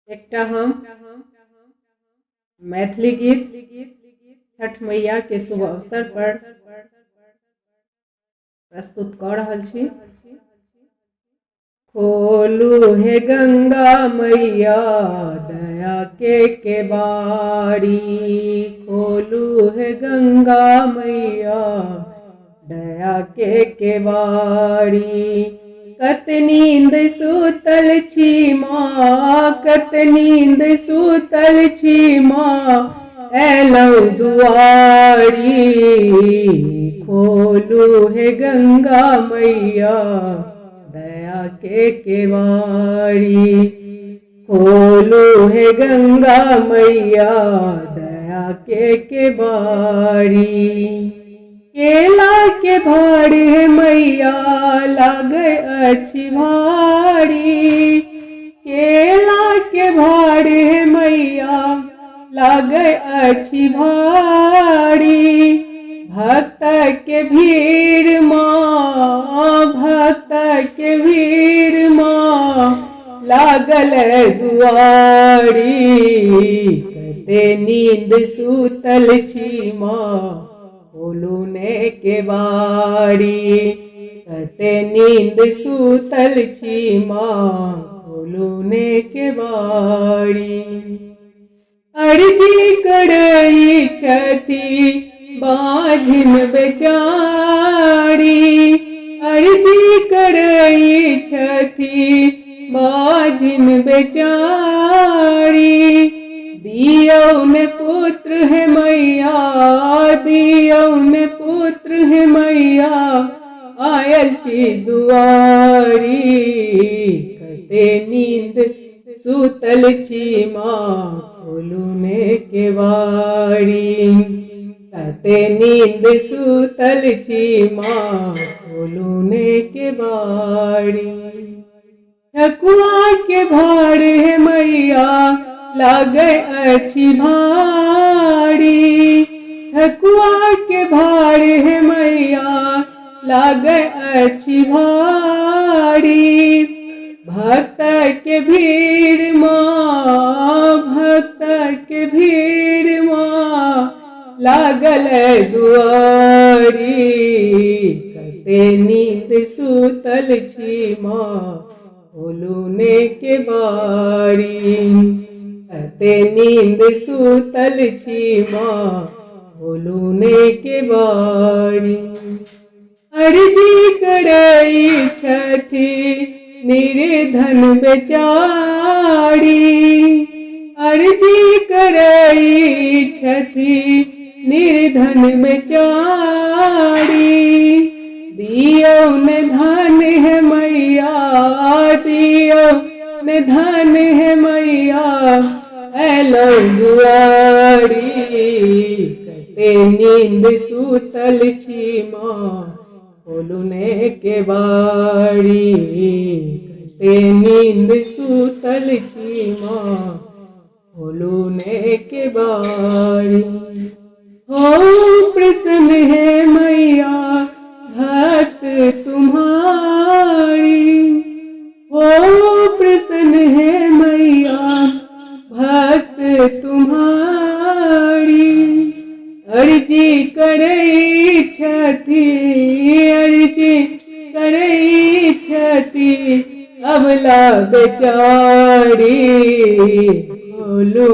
एकटा हम मैथिली गीत छठ मैया के शुभ अवसर पर प्रस्तुत कऽ रहल छी। खोलू हे गंगा मैया दया के केवाड़ी, खोलू हे गंगा मैया दया के केवाड़ी। कत नींद सुतल छी माँ, कत नींद सुतल छी माँ, एलौ दुआरी। खोलू हे गंगा मैया दया के केवाड़ी, खोलू हे गंगा मैया दया के केवाड़ी। केला के भाड़ मैया लागे अछि भारी, केला के भाड़ मैया लागे अछि भारी। भक्त के भीड़ माँ, भक्त के भीड़ माँ लागल दुआरी। कते नींद सुतल छी माँ, खोलू ने केवाड़ी। कते नींद सुतल छी माँ, खोलू ने केवाड़ी। अर्जी करई छथि बाझिन बेचारी, अर्जी करई छथि बाझिन बेचारी। दियौ ने पुत्र है मैया, दियौ ने पुत्र है मैया आयल छी दुआरी। कते नींद सुतल छी माँ, खोलू ने केवाड़ी। कते नींद सुतल छी माँ, खोलू ने केवाड़ी। ठकुआ के भाड़ है मैया लागे अछि भारी, ठकुआ के भाड़ है मैया लागे अछि भारी। भक्त के भीड़ माँ, भक्त के भीड़ माँ लागल दुआरी। कते नींद सुतल छी माँ, खोलू ने केवाड़ी। कते नींद सुतल छी माँ, खोलू ने केवाड़ी। अर्जी करई छथि निर्धन बेचारी, अर्जी करई छथि निर्धन बेचारी। दियौ ने धन है मैया, दियौ ने धन है मैया एलौ दुआरी। कते नींद सुतल छी माँ, खोलू ने केवाड़ी। कते नींद सुतल छी माँ, खोलू ने केवाड़ी। हो प्रसन्न है मैया भक्त तुम्हारी, हो प्रसन्न है मैया भक्त तुम्हारी। अर्जी करई छथि, अर्जी करई छथि अबला बेचारी। खोलू